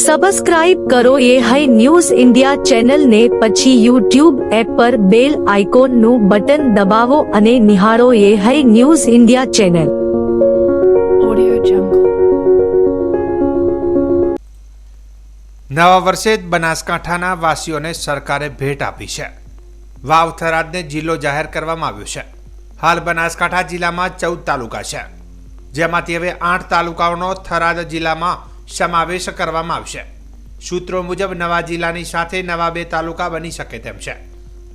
Subscribe કરો એ high news India channel ને પછી યુટ્યુબ એપ પર બેલ આઇકોન નું બટન દબાવો અને નિહાળો એ હાઈ ન્યૂઝ ઇન્ડિયા ચેનલ। નવા વર્ષે જ બનાસકાંઠાના વાસીઓને સરકારે ભેટ આપી છે। વાવ થરાદને જિલ્લો જાહેર કરવામાં આવ્યો છે। હાલ બનાસકાંઠા જિલ્લામાં 14 તાલુકા છે, જેમાંથી હવે 8 તાલુકાઓનો થરાદ જિલ્લામાં સમાવેશ કરવામાં આવશે। સૂત્રો મુજબ નવા જિલ્લાની સાથે નવા 2 તાલુકા બની શકે તેમ છે,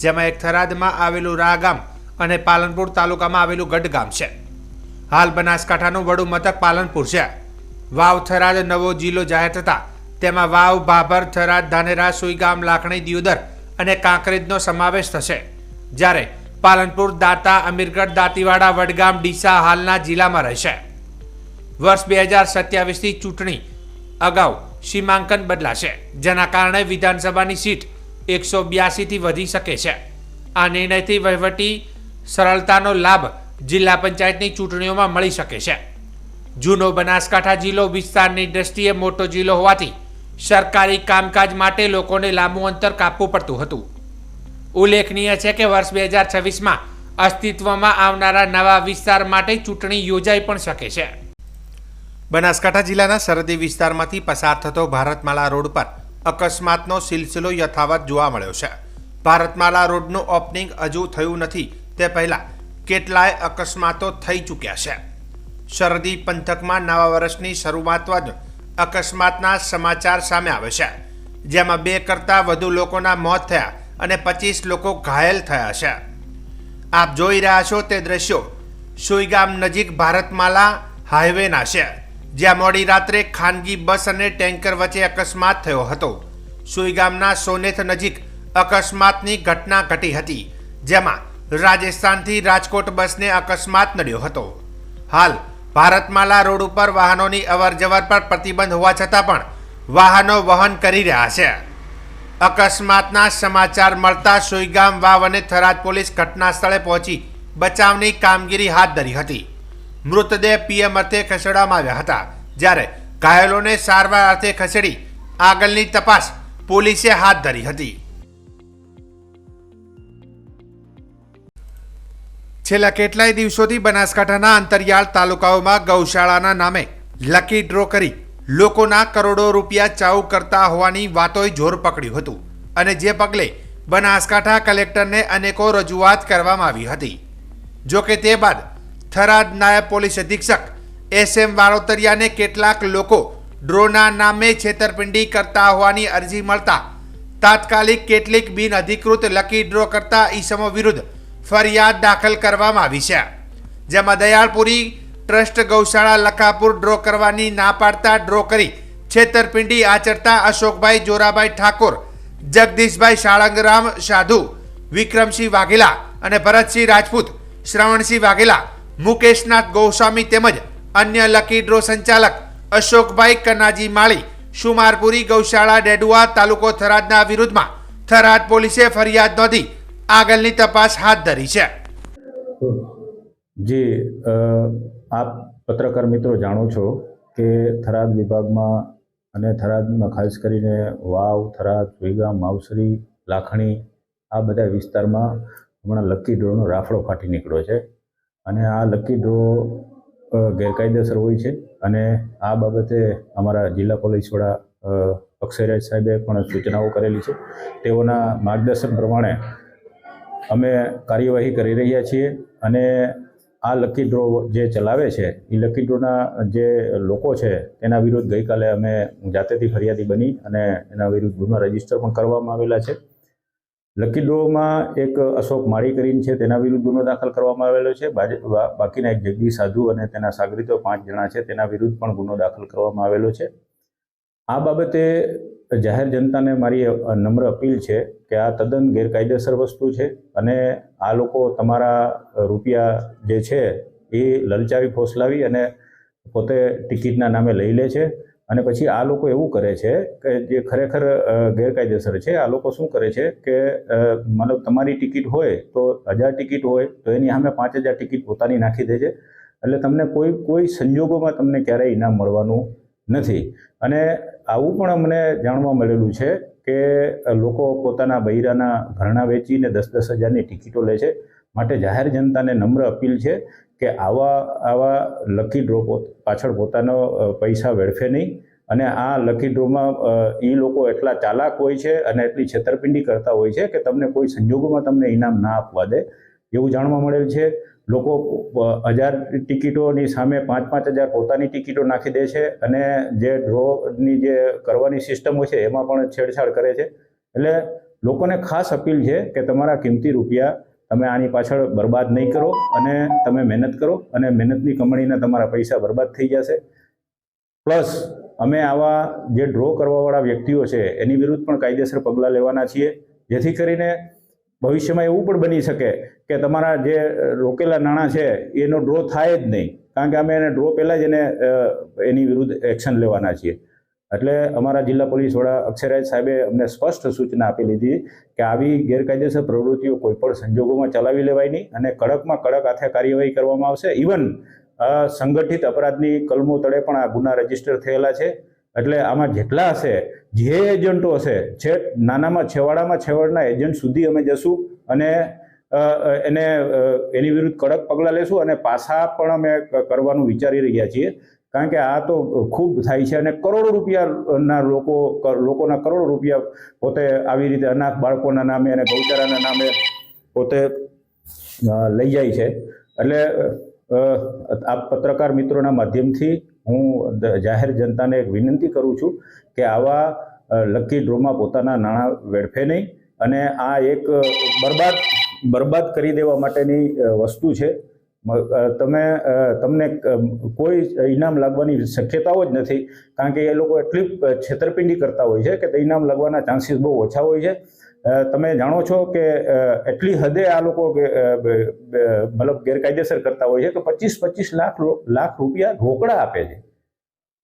જેમાં એક થરાદમાં આવેલું રા ગામ અને પાલનપુર તાલુકામાં આવેલું ગઢ ગામ છે। હાલ બનાસકાંઠાનું વડુ મથક પાલનપુર છે। વાવ થરાદ નવો જિલ્લો જાહેર થતા તેમાં વાવ, ભાભર, થરાદ, ધાનેરા, સુઈગામ, લાખણી, દિયોદર અને કાંકરેજનો સમાવેશ થશે, જ્યારે પાલનપુર, દાંતા, અમીરગઢ, દાંતીવાડા, વડગામ, ડીસા હાલના જિલ્લામાં રહેશે। વર્ષ 2027થી ચૂંટણી અગાઉ સીમાંકન બદલાશે, જેના કારણે વિધાનસભાની સીટ 182થી વધી શકે છે। આ નિર્ણયથી વહીવટી સરળતાનો લાભ જિલ્લા પંચાયતની ચૂંટણીઓમાં મળી શકે છે। જૂનો બનાસકાંઠા જિલ્લો વિસ્તારની દ્રષ્ટિએ મોટો જિલ્લો હોવાથી સરકારી કામકાજ માટે લોકોને લાંબુ અંતર કાપવું પડતું હતું। ઉલ્લેખનીય છે કે વર્ષ 2026માં અસ્તિત્વમાં આવનારા નવા વિસ્તાર માટે ચૂંટણી યોજાઈ પણ શકે છે। બનાસકાંઠા જિલ્લાના સરહદી વિસ્તારમાંથી પસાર થતો ભારતમાલા રોડ પર અકસ્માતનો સિલસિલો યથાવત જોવા મળ્યો છે। ભારતમાલા રોડનું ઓપનિંગ હજુ થયું નથી તે પહેલા કેટલાય અકસ્માતો થઈ ચૂક્યા છે। સરહદી પંથકમાં નવા વર્ષની શરૂઆતમાં જ અકસ્માતના સમાચાર સામે આવે છે, જેમાં 2 કરતાં વધુ લોકોના મોત થયા અને 25 લોકો ઘાયલ થયા છે। આપ જોઈ રહ્યા છો તે દ્રશ્યો સુઈગામ નજીક ભારતમાલા હાઈવેના છે, જ્યાં મોડી રાત્રે ખાનગી બસ અને ટેન્કર વચ્ચે અકસ્માત થયો હતો। સુઈગામના સોનેથ નજીક અકસ્માતની ઘટના ઘટી હતી, જેમાં રાજસ્થાનથી રાજકોટ બસને અકસ્માત નડ્યો હતો। હાલ ભારતમાલા રોડ ઉપર વાહનોની અવરજવર પર પ્રતિબંધ હોવા છતાં પણ વાહનો વહન કરી રહ્યા છે। અકસ્માતના સમાચાર મળતા સુઈગામ, વાવ અને થરાદ પોલીસ ઘટના સ્થળે પહોંચી બચાવની કામગીરી હાથ ધરી હતી। મૃતદેહ પીએમ અર્થે ખસેડવામાં આવ્યા હતા, જ્યારે ઘાયલોને સારવાર અર્થે ખસેડી આગળની તપાસ પોલીસે હાથ ધરી હતી। છેલ્લા કેટલાય દિવસોથી બનાસકાંઠાના અંતરિયાળ તાલુકાઓમાં ગૌશાળાના નામે લકી ડ્રો કરી લોકોના કરોડો રૂપિયા ચાઉ કરતા હોવાની વાતોએ જોર પકડ્યું હતું, અને જે પગલે બનાસકાંઠા કલેક્ટરને અનેકો રજૂઆત કરવામાં આવી હતી। જોકે તે બાદ થરાદ નાયબ પોલીસ અધિક્ષક SM વારોતરિયાને કેટલાક લોકો ડ્રોના નામે છેતરપિંડી કરતા હોવાની અરજી મળતા તાત્કાલિક કેટલીક બિનઅધિકૃત લકી ડ્રો કરતા ઈસમો વિરુદ્ધ ફરિયાદ દાખલ કરવામાં આવી છે, જેમાં દયાળપુરી ટ્રસ્ટ ગૌશાળા લખાપુર ડ્રો કરવાની ના પાડતા ડ્રો કરી છેતરપિંડી આચરતા અશોકભાઈ જોરાભાઈ ઠાકોર, જગદીશભાઈ સાળંગરામ સાધુ, વિક્રમસિંહ વાઘેલા અને ભરતસિંહ રાજપૂત, શ્રવણસિંહ વાઘેલા, મુકેશનાથ ગોસ્વામી તેમજ અન્ય લકી ડ્રો સંચાલક અશોકભાઈ કનાજી માળી, સુમારપુરી ગૌશાળા ડેડુઆ, તાલુકો થરાદના વિરુદ્ધમાં થરાદ પોલીસે ફરિયાદ નોંધી આગળની તપાસ હાથ ધરી છે। જી, આપ પત્રકાર મિત્રો જાણો છો કે થરાદ વિભાગમાં અને થરાદમાં ખાસ કરીને વાવ, થરાદ, સુઈગામ, માવસરી, લાખણી આ બધા વિસ્તારમાં હમણાં લકી ડ્રોનો રાફડો ફાટી નીકળ્યો છે, અને આ લકી ડ્રો ગેરકાયદેસર હોય છે, અને આ બાબતે અમારા જિલ્લા પોલીસ વડા અક્ષયરાજ સાહેબે પણ સૂચનાઓ કરેલી છે। તેઓના માર્ગદર્શન પ્રમાણે અમે કાર્યવાહી કરી રહ્યા છીએ, અને આ લકી ડ્રો જે ચલાવે છે એ લકી ડ્રોના જે લોકો છે તેના વિરુદ્ધ ગઈકાલે અમે જાતેથી ફરિયાદી બની અને એના વિરુદ્ધ ગુનો રજીસ્ટર પણ કરવામાં આવેલા છે। લકી ડ્રોમાં એક અશોક માળી કરીને છે, તેના વિરુદ્ધ ગુનો દાખલ કરવામાં આવેલો છે। બાકીના એક જગદીશ સાધુ અને તેના સાગરીતો 5 જણા છે, તેના વિરુદ્ધ પણ ગુનો દાખલ કરવામાં આવેલો છે। આ બાબતે જાહેર જનતાને મારી નમ્ર અપીલ છે કે આ તદ્દન ગેરકાયદેસર વસ્તુ છે, અને આ લોકો તમારા રૂપિયા જે છે એ લલચાવી ફોસલાવી અને પોતે ટિકિટના નામે લઈ લે છે, અને પછી આ લોકો એવું કરે છે કે જે ખરેખર ગેરકાયદેસર છે। આ લોકો શું કરે છે કે મતલબ તમારી ટિકિટ હોય તો 1000 ટિકિટ હોય તો એની સામે 5000 ટિકિટ પોતાની નાખી દે છે, એટલે તમને કોઈ સંજોગોમાં તમને ક્યારેય ઇનામ મળવાનું નથી। અને આવું પણ અમને જાણવા મળેલું છે કે લોકો પોતાના બૈરાના ઘરણા વેચીને 10-10 હજારની ટિકિટો લે છે. માટે જાહેર જનતાને નમ્ર અપીલ છે કે આવા લકી ડ્રો પાછળ પોતાનો પૈસા વેડફે નહીં. અને આ લકી ડ્રોમાં એ લોકો એટલા ચાલાક હોય છે અને એટલી છેતરપિંડી કરતા હોય છે કે તમને કોઈ સંજોગોમાં તમને ઇનામ ના આપવા દે એવું જાણવા મળેલ છે. લોકો 1000 ટિકિટોની સામે 5-5 હજાર પોતાની ટિકિટો નાખી દે છે અને જે ડ્રોની જે કરવાની સિસ્ટમ હોય છે એમાં પણ છેડછાડ કરે છે. એટલે લોકોને ખાસ અપીલ છે કે તમારા કિંમતી રૂપિયા તમે આની પાછળ બરબાદ નહીં કરો અને તમે મહેનત કરો અને મહેનતની કમાણીના તમારા પૈસા બરબાદ થઈ જશે. પ્લસ અમે આવા જે ડ્રો કરવાવાળા વ્યક્તિઓ છે એની વિરુદ્ધ પણ કાયદેસર પગલાં લેવાના છીએ, જેથી કરીને ભવિષ્યમાં એવું પણ બની શકે કે તમારા જે રોકેલા નાણાં છે એનો ડ્રો થાય જ નહીં, કારણ કે અમે એને ડ્રો પહેલાં જ એની વિરુદ્ધ એક્શન લેવાના છીએ. એટલે અમારા જિલ્લા પોલીસ વડા અક્ષયરાજ સાહેબે અમને સ્પષ્ટ સૂચના આપી લીધી કે આવી ગેરકાયદેસર પ્રવૃત્તિઓ કોઈપણ સંજોગોમાં ચલાવી લેવાય નહીં અને કડકમાં કડક હાથે કાર્યવાહી કરવામાં આવશે. ઇવન સંગઠિત અપરાધની કલમો તળે પણ આ ગુના રજીસ્ટર થયેલા છે. એટલે આમાં જેટલા હશે, જે એજન્ટો હશે, નાનામાં છેવાડાના એજન્ટ સુધી અમે જશું અને એની વિરુદ્ધ કડક પગલાં લેશું અને પાછા પણ અમે કરવાનું વિચારી રહ્યા છીએ. કારણ કે આ તો ખૂબ થાય છે અને કરોડો રૂપિયાના લોકોના કરોડો રૂપિયા પોતે આવી રીતે અનાથ બાળકોના નામે અને ગૌચારાના નામે પોતે લઈ જાય છે. એટલે આ પત્રકાર મિત્રોના માધ્યમથી હું જાહેર જનતાને એક વિનંતી કરું છું કે આવા લકી ડ્રોમાં પોતાના નાણાં વેડફે નહીં અને આ એક બરબાદ કરી દેવા માટેની વસ્તુ છે. તમને કોઈ ઇનામ લાગવાની શક્યતાઓ જ નથી, કારણ કે એ લોકો એટલી છેતરપિંડી કરતા હોય છે કે તે ઇનામ લાગવાના ચાન્સીસ બહુ ઓછા હોય છે. તમે જાણો છો કે એટલી હદે આ લોકો મતલબ ગેરકાયદેસર કરતા હોય છે કે 25-25 લાખ રૂપિયા રોકડા આપે છે.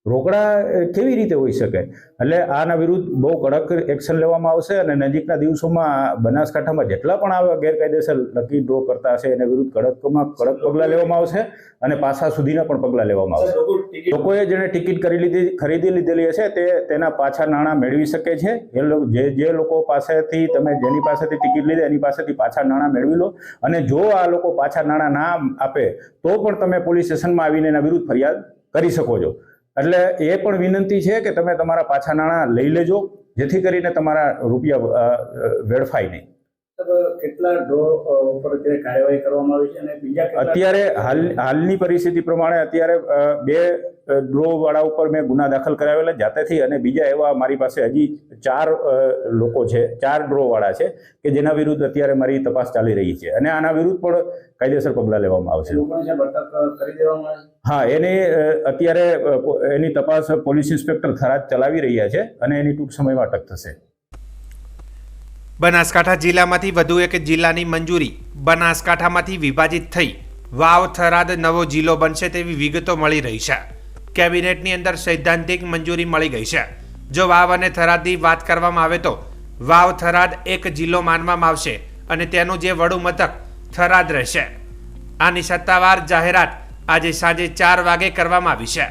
રોકડા કેવી રીતે હોઈ શકે? એટલે આના વિરુદ્ધ બહુ કડક એક્શન લેવામાં આવશે અને નજીકના દિવસોમાં બનાસકાંઠામાં જેટલા પણ આવા ગેરકાયદેસર લકી ડ્રો કરતા હશે એના વિરુદ્ધ કડક પગલાં લેવામાં આવશે અને પાછા સુધીના પણ પગલાં લેવામાં આવશે. લોકોએ જેને ટિકિટ ખરીદી લીધેલી હશે તેના પાછા નાણાં મેળવી શકે છે. જે લોકો પાસેથી જેની પાસેથી ટિકિટ લીધી એની પાસેથી પાછા નાણાં મેળવી લો અને જો આ લોકો પાછા નાણાં ના આપે તો પણ તમે પોલીસ સ્ટેશનમાં આવીને એના વિરુદ્ધ ફરિયાદ કરી શકો છો. એટલે એ પણ વિનંતી છે કે તમે તમારા પાછા નાણાં લઈ લેજો, જેથી કરીને તમારા રૂપિયા વેડફાય નહીં. કેટલા ડ્રો ઉપર કાર્યવાહી કરવામાં આવી છે અને બીજા અત્યારે હાલની પરિસ્થિતિ પ્રમાણે અત્યારે 2 ડ્રો વાળા ઉપર મેં ગુના દાખલ કરાવેલા જાતેથી અને બીજા એવા મારી પાસે હજી 4 લોકો છે, 4 ડ્રો વાળા છે કે જેના વિરુદ્ધ અત્યારે મારી તપાસ ચાલી રહી છે અને આના વિરુદ્ધ પણ કાયદેસર પગલાં લેવામાં આવશે. હા, અત્યારે એની તપાસ પોલીસ ઇન્સ્પેક્ટર થરાદ ચલાવી રહ્યા છે અને એની ટૂંક સમયમાં અટક થશે. બનાસકાંઠા જિલ્લામાંથી વધુ એક જિલ્લાની મંજૂરી બનાસકાંઠામાંથી વિભાજિત થઈ વાવ થરાદ નવો જિલ્લો બનશે તેવી વિગતો મળી રહી છે. કેબિનેટની અંદર સૈદ્ધાંતિક મંજૂરી મળી ગઈ છે. જો વાવ અને થરાદની વાત કરવામાં આવે તો વાવ થરાદ એક જિલ્લો માનવામાં આવશે અને તેનું જે વડું મથક થરાદ રહેશે. આની સત્તાવાર જાહેરાત આજે સાંજે 4 વાગે કરવામાં આવી છે.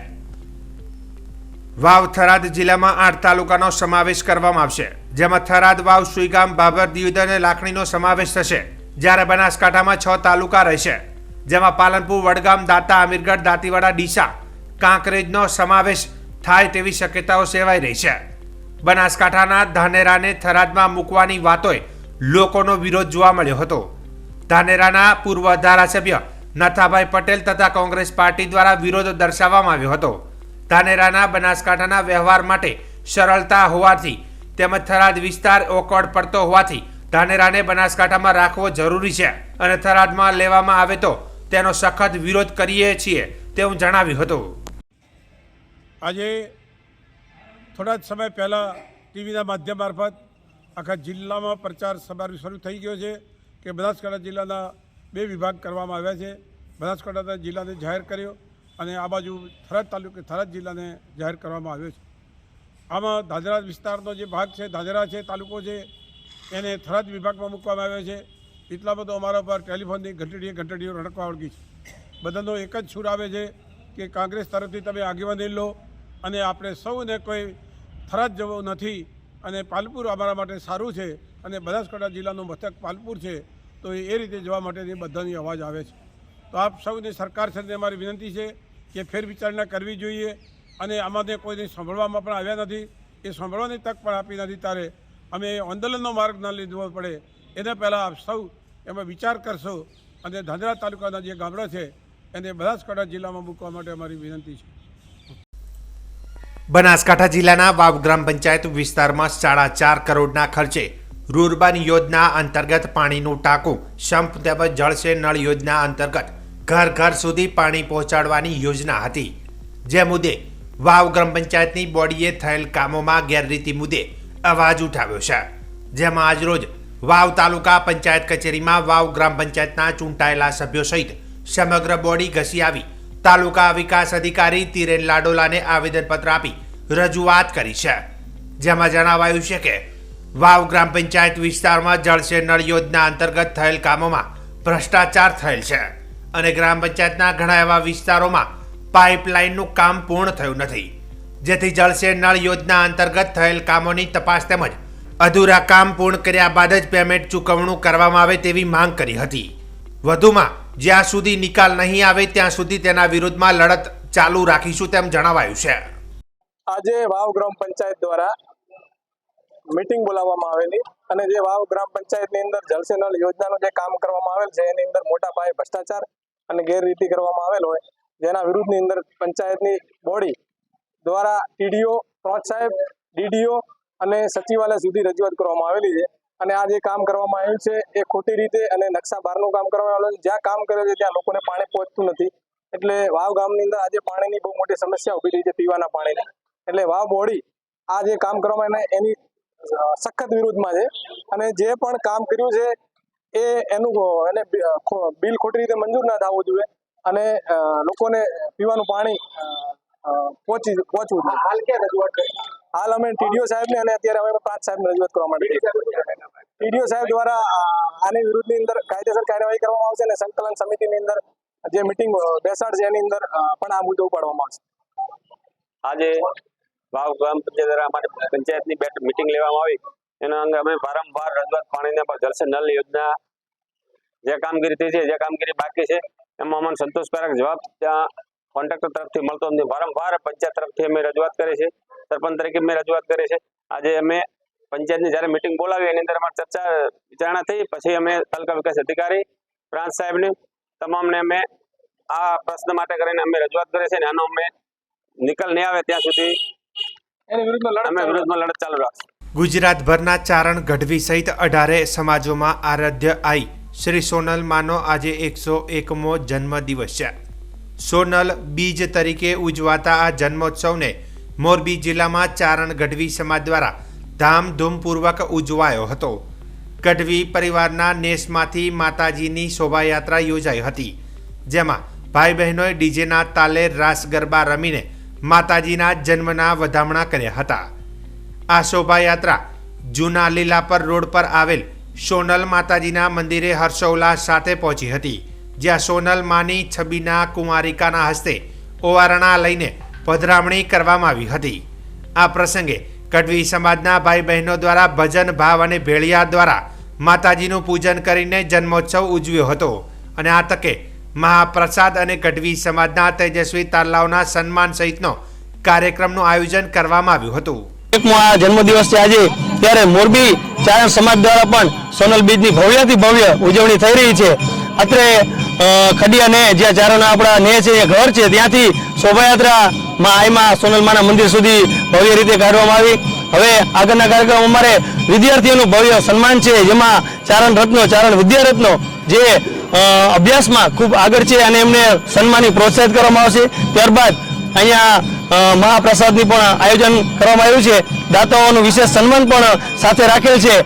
વાવ થરાદ જિલ્લામાં 8 તાલુકાનો સમાવેશ કરવામાં આવશે, જેમાં થરાદ, વાવ, સુઈગામ, ભાભર, દિયોદર અને લાખણીનો સમાવેશ થશે. જ્યારે બનાસકાંઠામાં 6 તાલુકા રહેશે, જેમાં પાલનપુર, વડગામ, દાંતા, અમીરગઢ, દાંતીવાડા, ડીસા, કાંકરેજનો સમાવેશ થાય તેવી શક્યતાઓ સેવાઈ રહી છે. બનાસકાંઠાના ધાનેરાને થરાદમાં મૂકવાની વાતોએ લોકોનો વિરોધ જોવા મળ્યો હતો. ધાનેરાના પૂર્વ ધારાસભ્ય નથાભાઈ પટેલ તથા કોંગ્રેસ પાર્ટી દ્વારા વિરોધ દર્શાવવામાં આવ્યો હતો. ધાનેરાના બનાસકાંઠાના વ્યવહાર માટે સરળતા હોવાથી તેમજ થરાદ વિસ્તાર ઓકળ પડતો હોવાથી ધાનેરાને બનાસકાંઠામાં રાખવો જરૂરી છે અને થરાદમાં લેવામાં આવે તો તેનો સખત વિરોધ કરીએ છીએ તેવું જણાવ્યું હતું. આજે થોડા જ સમય પહેલાં ટીવીના માધ્યમ મારફત આખા જિલ્લામાં પ્રચાર શરૂ થઈ ગયો છે કે બનાસકાંઠા જિલ્લાના 2 વિભાગ કરવામાં આવ્યા છે. બનાસકાંઠા જિલ્લાને જાહેર કર્યો અને આ બાજુ થરાદ જિલ્લાને જાહેર કરવામાં આવ્યો છે. આમાં ધાનેરા વિસ્તારનો જે ભાગ છે, ધાનેરા છે તાલુકો છે, એને થરાદ વિભાગમાં મૂકવામાં આવ્યો છે. એટલા બધો અમારા પર ટેલિફોનની ઘંટડીઓ રડકવા વળગી છે. બધાનો એક જ સૂર આવે છે કે કોંગ્રેસ તરફથી તમે આગેવાની લો અને આપણે સૌને કોઈ થરાદ જવો નથી અને પાલપુર અમારા માટે સારું છે અને બનાસકાંઠા જિલ્લાનું મથક પાલપુર છે, તો એ રીતે જવા માટેની બધાની અવાજ આવે છે. તો આપ સૌની સરકાર સાથે અમારી વિનંતી છે કે ફેરવિચારણા કરવી જોઈએ અને આમાંથી કોઈને સાંભળવામાં પણ આવ્યા નથી, એ સાંભળવાની તક પણ આપી નથી. ત્યારે અમે આંદોલનનો માર્ગ ન લીધવો પડે એને પહેલાં આપ સૌ એમાં વિચાર કરશો અને ધાંધ્રા તાલુકાના જે ગામડા છે એને બનાસકાંઠા જિલ્લામાં મૂકવા માટે અમારી વિનંતી છે. બનાસકાંઠા જિલ્લાના વાવ ગ્રામ પંચાયત વિસ્તારમાં 4.5 કરોડના ખર્ચે રૂરબન યોજના અંતર્ગત પાણીનું ટાંકું, સંપ તેમજ જળસે નળ યોજના અંતર્ગત ઘર ઘર સુધી પાણી પહોંચાડવાની યોજના હતી. જે મુદ્દે વાવ ગ્રામ પંચાયતની બોડીએ થયેલ કામોમાં ગેરરીતિ મુદ્દે અવાજ ઉઠાવ્યો છે. જેમાં આજરોજ વાવ તાલુકા પંચાયત કચેરીમાં વાવ ગ્રામ પંચાયતના ચૂંટાયેલા સભ્યો સહિત સમગ્ર બોડી ઘસી આવી તાલુકા વિકાસ અધિકારી તિરેન લાડોલાને આવેદનપત્ર આપી રજૂઆત કરી છે. જેમાં જણાવાયું છે કે વાવ ગ્રામ પંચાયત વિસ્તારમાં જળસે નળ યોજના અંતર્ગત થયેલ કામોમાં ભ્રષ્ટાચાર થયેલ છે અને ગ્રામ પંચાયતના ઘણા એવા વિસ્તારોમાં પાઇપલાઇનનું કામ પૂર્ણ થયું નથી, જેથી જળસે નળ યોજના અંતર્ગત થયેલ કામોની તપાસ તેમજ અધૂરા કામ પૂર્ણ કર્યા બાદ જ પેમેન્ટ ચૂકવણું કરવામાં આવે તેવી માંગ કરી હતી. વધુમાં જ્યાં સુધી નિકાલ નહીં આવે ત્યાં સુધી તેના વિરોધમાં લડત ચાલુ રાખીશું તેમ જણાવાયું છે. આજે વાવ ગ્રામ પંચાયત દ્વારા મીટિંગ બોલાવવામાં આવેલી અને જે વાવ ગ્રામ પંચાયતની અંદર જળસે નળ યોજનાનું જે કામ કરવામાં આવેલ છે એની અંદર મોટા પાયે ભ્રષ્ટાચાર અને ગેરરીતિ કરવામાં આવેલ હોય, જેના વિરુદ્ધની અંદર પંચાયતની બોડી દ્વારા ટીડીઓ, પ્રોચ સાહેબ, ડીડીઓ અને સચિવાલય સુધી રજૂઆત કરવામાં આવેલી છે. અને આ જે કામ કરવામાં આવ્યું છે એ ખોટી રીતે અને નકશા બહારનું કામ કરવામાં આવેલું છે. જ્યાં કામ કરે છે ત્યાં લોકોને પાણી પહોંચતું નથી, એટલે વાવ ગામની અંદર આજે પાણીની બહુ મોટી સમસ્યા ઊભી થઈ છે, પીવાના પાણીની. એટલે વાવ બોડી આ જે કામ કરવામાં એની સખત વિરોધમાં છે અને જે પણ કામ કર્યું છે એને બિલ ખોટી રીતે મંજૂર ના થવું જોઈએ અને લોકોને પીવાનું પાણી પહોંચવું જોઈએ. હાલ ક્યાં રજૂઆત કરી? હાલ અમે ટીડીઓ સાહેબને અને અત્યારે અમે પ્રાંત સાહેબને રજૂઆત કરવા માટે ટીડીઓ સાહેબ દ્વારા આની વિરુદ્ધની અંદર કાયદેસર કાર્યવાહી કરવામાં આવશે અને સંકલન સમિતિની અંદર જે મિટિંગ બેસાડશે એની અંદર પણ આ મુદ્દો ઉપાડવામાં આવશે. આજે વાવ ગ્રામ પંચાયત દ્વારા અમારી પંચાયતની મીટિંગ લેવામાં આવી, એના અંગે અમે વારંવાર રજૂઆત પાણીના જળસે નળ યોજના જે કામગીરી થઈ છે, જે કામગીરી બાકી છે એમાં અમને સંતોષકારક જવાબ ત્યાં કોન્ટ્રાક્ટર તરફથી મળતો નથી. વારંવાર પંચાયત તરફથી અમે રજૂઆત કરી છે, સરપંચ તરીકે મેં રજૂઆત કરી છે. આજે અમે પંચાયતની જ્યારે મિટિંગ બોલાવી એની અંદર અમારી ચર્ચા વિચારણા થઈ, પછી અમે તાલુકા વિકાસ અધિકારી પ્રાંત સાહેબને તમામને અમે આ પ્રશ્ન માટે કરીને અમે રજૂઆત કરી છે અને આનો અમે નિકાલ નહીં આવે ત્યાં સુધી અમે વિરોધમાં લડત ચાલુ રાખશું. ગુજરાતભરના ચારણ, ગઢવી સહિત 18 સમાજોમાં આરાધ્ય આઈ શ્રી સોનલ માનો આજે 101મો જન્મદિવસ છે. સોનલ બીજ તરીકે ઉજવાતા આ જન્મોત્સવને મોરબી જિલ્લામાં ચારણ ગઢવી સમાજ દ્વારા ધામધૂમપૂર્વક ઉજવાયો હતો. ગઢવી પરિવારના નેસમાંથી માતાજીની શોભાયાત્રા યોજાઈ હતી, જેમાં ભાઈ બહેનોએ ડીજેના તાલે રાસ ગરબા રમીને માતાજીના જન્મના વધામણા કર્યા હતા. આ શોભાયાત્રા જૂના લીલાપર રોડ પર આવેલ સોનલ માતાજીના મંદિરે હર્ષોલ્લાસ સાથે પહોંચી હતી, જ્યાં સોનલ માની છબીના કુમારિકાના હસ્તે ઓવારણા લઈને પધરામણી કરવામાં આવી હતી. આ પ્રસંગે ગઢવી સમાજના ભાઈ બહેનો દ્વારા ભજન ભાવ અને ભેળિયા દ્વારા માતાજીનું પૂજન કરીને જન્મોત્સવ ઉજવ્યો હતો અને આ તકે મહાપ્રસાદ અને ગઢવી સમાજના તેજસ્વી તારલાઓના સન્માન સહિતનો કાર્યક્રમનું આયોજન કરવામાં આવ્યું હતું. આ જન્મદિવસ છે આજે, ત્યારે મોરબી ચારણ સમાજ દ્વારા પણ સોનલ બીજની ભવ્યથી ભવ્ય ઉજવણી થઈ રહી છે. અત્રે ખડિયા ને જ્યાં ચારણ આપણા ને છે ઘર છે ત્યાંથી શોભાયાત્રા આઈમાં સોનલમાના મંદિર સુધી ભવ્ય રીતે કાઢવામાં આવી. હવે આગળના કાર્યક્રમ અમારે વિદ્યાર્થીઓનું ભવ્ય સન્માન છે, જેમાં ચારણ રત્નો, ચારણ વિદ્યારત્નો જે અભ્યાસમાં ખૂબ આગળ છે અને એમને સન્માની પ્રોત્સાહિત કરવામાં આવશે. ત્યારબાદ અહીંયા મહાપ્રસાદની પણ આયોજન કરવામાં આવ્યું છે. દાતાઓનું વિશેષ સન્માન પણ સાથે રાખેલ છે.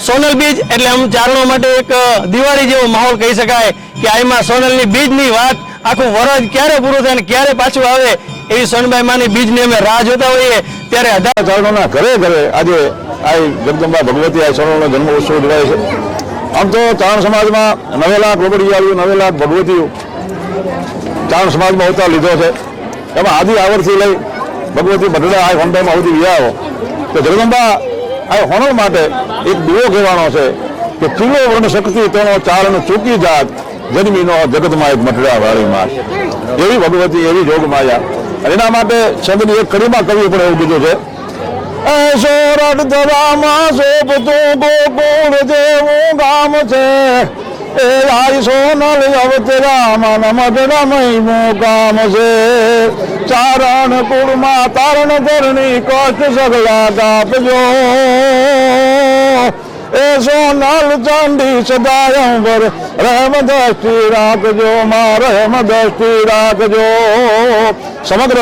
સોનલ બીજ એટલે આમ ચારણો માટે એક દિવાળી જેવો માહોલ કહી શકાય કે આમાં સોનલની બીજની વાત આખું વરસ ક્યારે પૂરું થાય અને ક્યારે પાછું આવે એવી સોનબાઈ માની બીજની અમે રાહ જોતા હોઈએ. ત્યારે 18 ચારણોના ઘરે ઘરે આજે આ જગદંબા ભગવતી આ સોનલનો જન્મ ઉત્સવ ઉજવાય છે. આમ તો ચારણ સમાજમાં 9 લાખ રોબડિયાળીઓ, 9 લાખ ભગવતીઓ ચારણ સમાજમાં અવતાર લીધો છે. એમાં આદિ આવરથી લઈ ભગવતી બઢડા આ હોન્ડામાં સુધી વિયાઓ તો જગદંબા આ હોનર માટે એક દીવો કહેવાનો છે કે કિલો વર્ણ શક્તિ તેનો ચારણ ચૂકી જાત જન્મીનો જગતમાં એક મટડા વાળી માં એવી ભગવતી એવી જોગ માયા અને એના માટે છંદની એક કડીમાં કવિ પણ એવું કીધું છે એસો રડધરામાં શોભતું ગોકુળ જેવું ગામ છે એ આઈ સોનલ અવતરામાં મટડામય ગામ છે ચારણ કુળમાં તારણ ધરણી કષ્ટ સગલા કાપજો એ સોનલ ચાંદી સદાય અંબર રહેમ દ્રષ્ટિ રાખજો માં રહેમ દ્રષ્ટિ રાખજો સમગ્ર